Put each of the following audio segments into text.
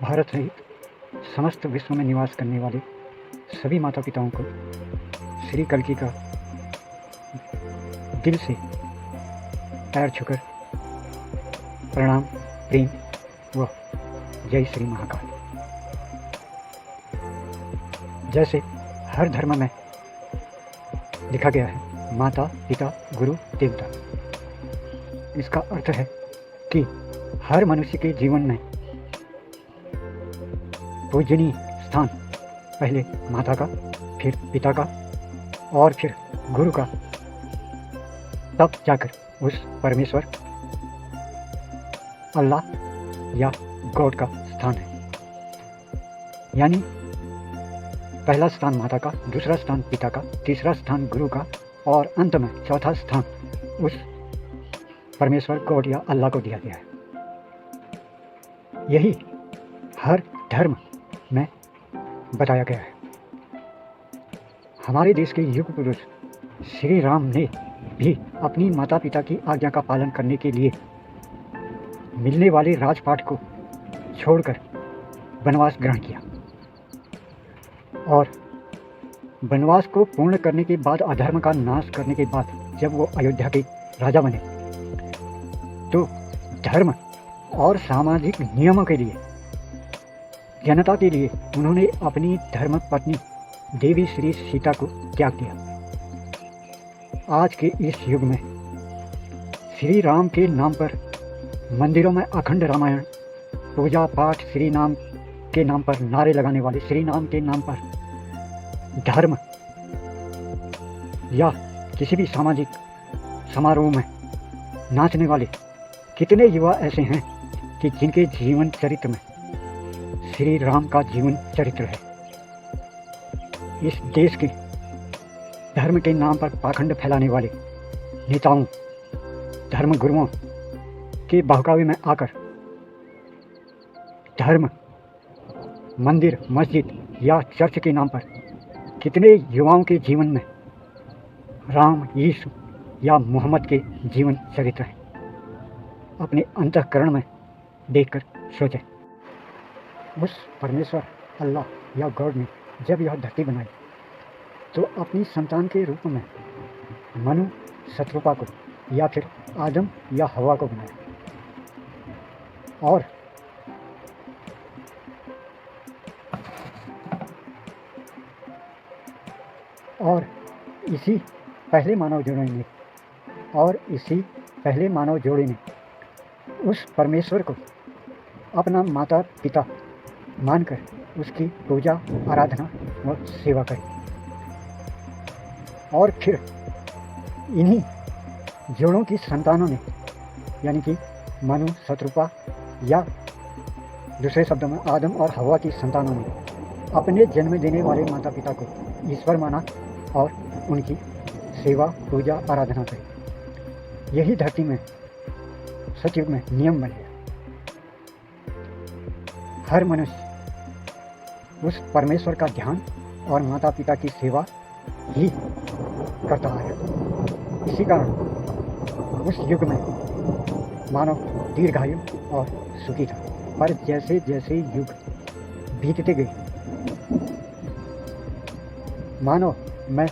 भारत सहित समस्त विश्व में निवास करने वाले सभी माता पिताओं को श्री कल्कि का दिल से पैर छूकर प्रणाम, प्रेम व जय श्री महाकाल। जैसे हर धर्म में लिखा गया है माता पिता गुरु देवता, इसका अर्थ है कि हर मनुष्य के जीवन में पूजनीय स्थान पहले माता का, फिर पिता का और फिर गुरु का, तब जाकर उस परमेश्वर अल्लाह या गॉड का स्थान है। यानी पहला स्थान माता का, दूसरा स्थान पिता का, तीसरा स्थान गुरु का और अंत में चौथा स्थान उस परमेश्वर गॉड या अल्लाह को दिया गया है। यही हर धर्म में बताया गया है। हमारे देश के युग पुरुष श्री राम ने भी अपनी माता पिता की आज्ञा का पालन करने के लिए मिलने वाले राजपाट को छोड़कर वनवास ग्रहण किया और वनवास को पूर्ण करने के बाद, अधर्म का नाश करने के बाद जब वो अयोध्या के राजा बने तो धर्म और सामाजिक नियमों के लिए, जनता के लिए उन्होंने अपनी धर्म पत्नी देवी श्री सीता को त्याग दिया। आज के इस युग में श्री राम के नाम पर मंदिरों में अखंड रामायण, पूजा पाठ, श्री नाम के नाम पर नारे लगाने वाले, श्री नाम के नाम पर धर्म या किसी भी सामाजिक समारोह में नाचने वाले कितने युवा ऐसे हैं कि जिनके जीवन चरित्र में श्री राम का जीवन चरित्र है। इस देश के धर्म के नाम पर पाखंड फैलाने वाले नेताओं, धर्म गुरुओं के बहकावे में आकर धर्म, मंदिर, मस्जिद या चर्च के नाम पर कितने युवाओं के जीवन में राम, यीशु या मोहम्मद के जीवन चरित्र है। अपने अंतःकरण में देखकर सोचें। उस परमेश्वर अल्लाह या गॉड ने जब यह धरती बनाई तो अपनी संतान के रूप में मनु, शत्रुपा को या फिर आदम या हवा को बनाया और इसी पहले मानव जोड़े ने उस परमेश्वर को अपना माता पिता मानकर उसकी पूजा, आराधना व सेवा करी। और फिर इन्हीं जोड़ों की संतानों ने, यानी कि मनु, शत्रुपा या दूसरे शब्दों में आदम और हवा की संतानों ने अपने जन्म देने वाले माता पिता को ईश्वर माना और उनकी सेवा, पूजा, आराधना करी। यही धरती में सतयुग में नियम बन गया। हर मनुष्य उस परमेश्वर का ध्यान और माता पिता की सेवा ही करता आया। इसी कारण उस युग में मानव दीर्घायु और सुखी था। पर जैसे जैसे युग बीतते गए, मानव में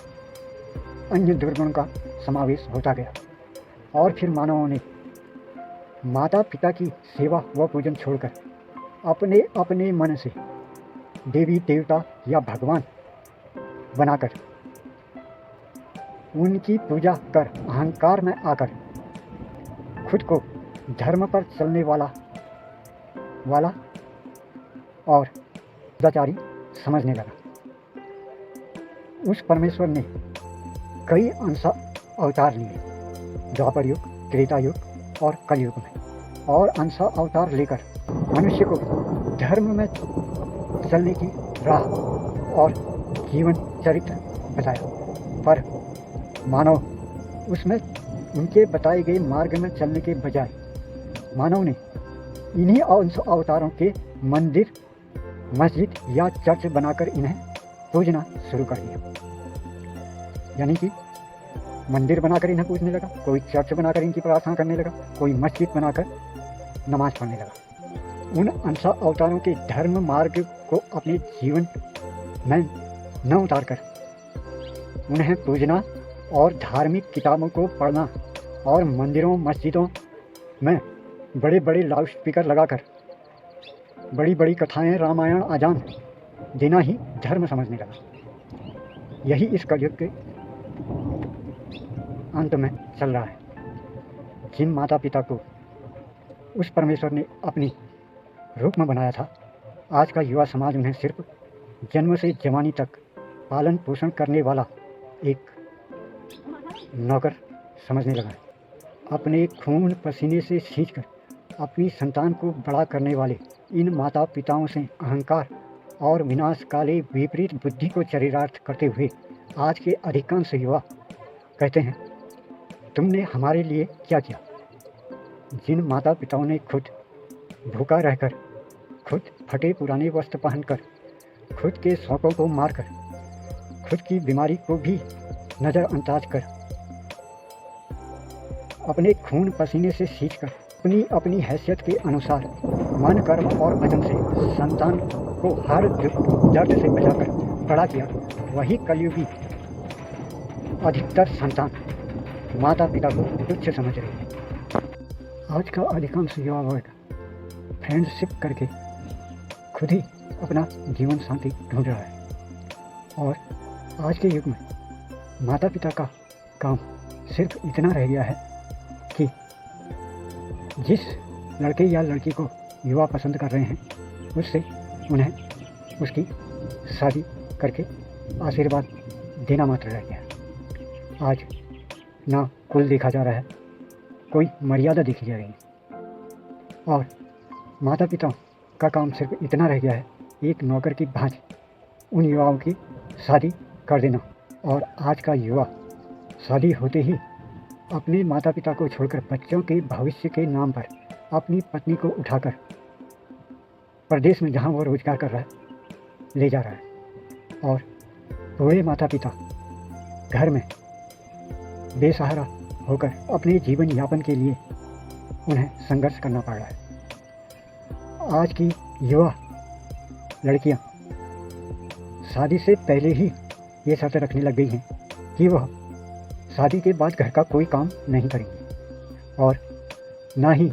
अन्य दुर्गुण का समावेश होता गया और फिर मानवों ने माता पिता की सेवा व पूजन छोड़कर अपने अपने मन से देवी देवता या भगवान बनाकर उनकी पूजा कर अहंकार में आकर खुद को धर्म पर चलने वाला और सदाचारी समझने लगा। उस परमेश्वर ने कई अवतार लिए, द्वापर युग, त्रेता युग और कलयुग में, और अंश अवतार लेकर मनुष्य को धर्म में चलने की राह और जीवन चरित्र बताया। पर मानव उसमें उनके बताए गए मार्ग में चलने के बजाय मानव ने इन्हीं अंश अवतारों के मंदिर, मस्जिद या चर्च बनाकर इन्हें पूजना शुरू कर दिया। यानी कि मंदिर बनाकर इन्हें पूजने लगा, कोई चर्च बनाकर इनकी प्रार्थना करने लगा, कोई मस्जिद बनाकर नमाज पढ़ने लगा। उन अंश अवतारों के धर्म मार्ग को अपने जीवन में न उतारकर उन्हें पूजना और धार्मिक किताबों को पढ़ना और मंदिरों मस्जिदों में बड़े बड़े लाउड स्पीकर लगाकर बड़ी बड़ी कथाएं रामायण आजान देना ही धर्म समझने लगा। यही इस कलयुग के अंत में चल रहा है। जिन माता पिता को उस परमेश्वर ने अपनी रूप में बनाया था, आज का युवा समाज उन्हें सिर्फ जन्म से जवानी तक पालन पोषण करने वाला एक नौकर समझने लगा है। अपने खून पसीने से सींचकर अपनी संतान को बड़ा करने वाले इन माता पिताओं से अहंकार और विनाशकाली विपरीत बुद्धि को चरितार्थ करते हुए आज के अधिकांश युवा कहते हैं, तुमने हमारे लिए क्या किया। जिन माता पिताओं ने खुद भूखा रहकर, खुद फटे पुराने वस्त्र पहनकर, खुद के शौकों को मारकर, खुद की बीमारी को भी नज़रअंदाज कर, अपने खून पसीने से सींचकर अपनी हैसियत के अनुसार मन कर्म और वचन से संतान को हर दर्द से बचाकर बड़ा किया, वही कलयुगी अधिकतर संतान माता पिता को तुच्छ समझ रही है। आज का अधिकांश युवा वर्ग फ्रेंडशिप करके खुद ही अपना जीवन शांति ढूंढ रहा है। और आज के युग में माता पिता का काम सिर्फ इतना रह गया है कि जिस लड़के या लड़की को युवा पसंद कर रहे हैं, उससे उन्हें उसकी शादी करके आशीर्वाद देना मात्र रह गया है। आज ना कुल देखा जा रहा है, कोई मर्यादा देखी जा रही है। और माता पिता का काम सिर्फ इतना रह गया है, एक नौकर की भांति उन युवाओं की शादी कर देना। और आज का युवा शादी होते ही अपने माता पिता को छोड़कर बच्चों के भविष्य के नाम पर अपनी पत्नी को उठाकर प्रदेश में जहां वो रोजगार कर रहा है ले जा रहा है। और बूढ़े माता पिता घर में बेसहारा होकर अपने जीवन यापन के लिए उन्हें संघर्ष करना पड़ रहा है। आज की युवा लड़कियां शादी से पहले ही ये शर्त रखने लग गई हैं कि वह शादी के बाद घर का कोई काम नहीं करेंगी और ना ही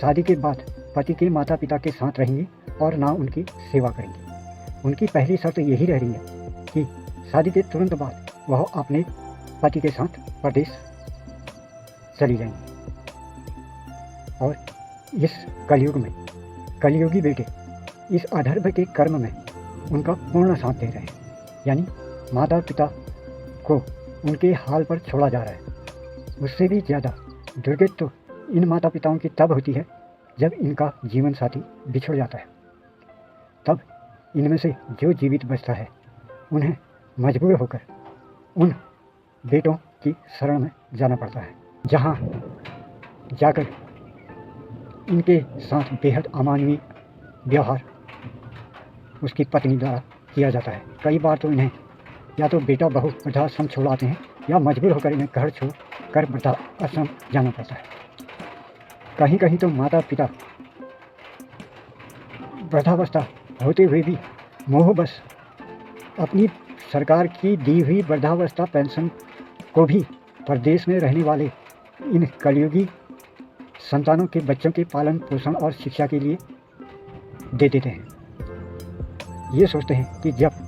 शादी के बाद पति के माता पिता के साथ रहेंगी और ना उनकी सेवा करेंगी। उनकी पहली शर्त यही रह रही है कि शादी के तुरंत बाद वह अपने पति के साथ प्रदेश चली जाएंगी। और इस कलयुग में कलयुगी बेटे इस अधर्म के कर्म में उनका पूर्ण साथ दे रहे हैं, यानी माता पिता को उनके हाल पर छोड़ा जा रहा है। उससे भी ज़्यादा दुर्गति तो इन माता पिताओं की तब होती है जब इनका जीवन साथी बिछड़ जाता है। तब इनमें से जो जीवित बचता है उन्हें मजबूर होकर उन बेटों की शरण में जाना पड़ता है, जहां जाकर इनके साथ बेहद अमानवीय व्यवहार उसकी पत्नी द्वारा किया जाता है। कई बार तो इन्हें या तो बेटा बहू वृद्धाश्रम छोड़ाते हैं या मजबूर होकर इन्हें घर छोड़ कर वृद्धाश्रम जाना पड़ता है। कहीं कहीं तो माता पिता वृद्धावस्था होते हुए भी मोहबस अपनी सरकार की दी हुई वृद्धावस्था पेंशन को भी प्रदेश में रहने वाले इन कलयुगी संतानों के बच्चों के पालन पोषण और शिक्षा के लिए दे देते हैं। ये सोचते हैं कि जब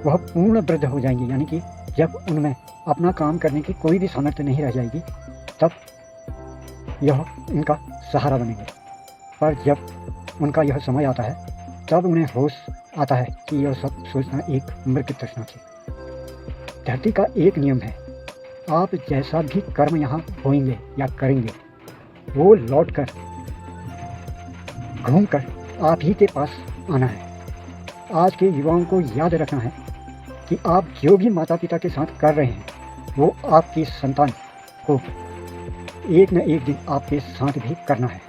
वह पूर्ण वृद्ध हो जाएंगे, यानी कि जब उनमें अपना काम करने की कोई भी सामर्थ्य नहीं रह जाएगी, तब यह इनका सहारा बनेंगे। पर जब उनका यह समय आता है तब उन्हें होश आता है कि यह सब सोचना एक मृग तृष्णा थी। धरती का एक नियम है, आप जैसा भी कर्म यहाँ बोएंगे या करेंगे वो लौट कर घूम कर आप ही के पास आना है। आज के युवाओं को याद रखना है कि आप जो भी माता पिता के साथ कर रहे हैं वो आपकी संतान को एक न एक दिन आपके साथ भी करना है।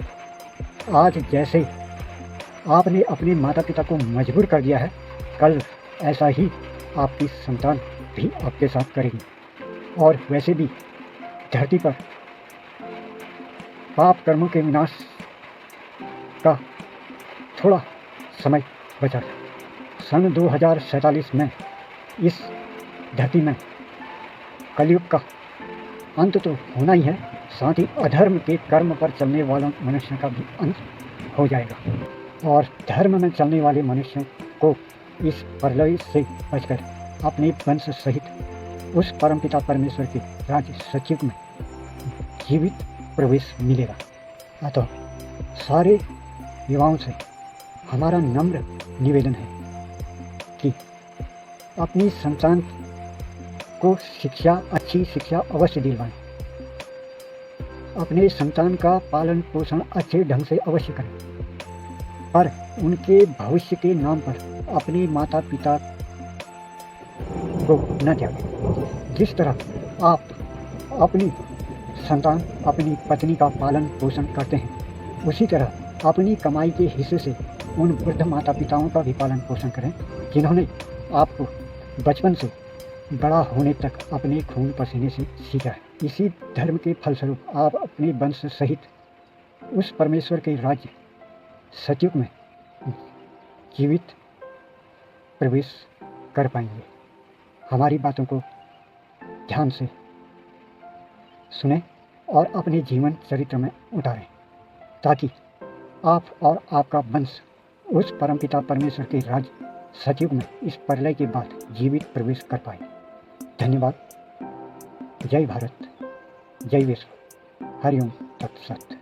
आज जैसे आपने अपने माता पिता को मजबूर कर दिया है, कल ऐसा ही आपकी संतान भी आपके साथ करेगी। और वैसे भी धरती पर पाप कर्मों के विनाश का थोड़ा समय बचा था। सन 2047 में इस धरती में कलयुग का अंत तो होना ही है, साथ ही अधर्म के कर्म पर चलने वालों मनुष्य का भी अंत हो जाएगा और धर्म में चलने वाले मनुष्यों को इस प्रलय से बचकर अपने वंश सहित उस परमपिता परमेश्वर के राज्य सतयुग में जीवित प्रवेश मिलेगा। अतः सारे युवाओं से हमारा नम्र निवेदन है कि अपनी संतान को अच्छी शिक्षा अवश्य दिलवाएं, अपने संतान का पालन पोषण अच्छे ढंग से अवश्य करें, पर उनके भविष्य के नाम पर अपने माता पिता को न त्यागें। जिस तरह आप अपनी संतान अपनी पत्नी का पालन पोषण करते हैं, उसी तरह अपनी कमाई के हिस्से से उन वृद्ध माता पिताओं का भी पालन पोषण करें जिन्होंने आपको बचपन से बड़ा होने तक अपने खून पसीने से सीखा है। इसी धर्म के फलस्वरूप आप अपने वंश सहित उस परमेश्वर के राज्य सतयुग में जीवित प्रवेश कर पाएंगे। हमारी बातों को ध्यान से सुने और अपने जीवन चरित्र में उतारें, ताकि आप और आपका वंश उस परमपिता परमेश्वर के राज्य सतयुग में इस प्रलय के बाद जीवित प्रवेश कर पाए। धन्यवाद। जय भारत, जय विश्व। हरिओम तत्सत।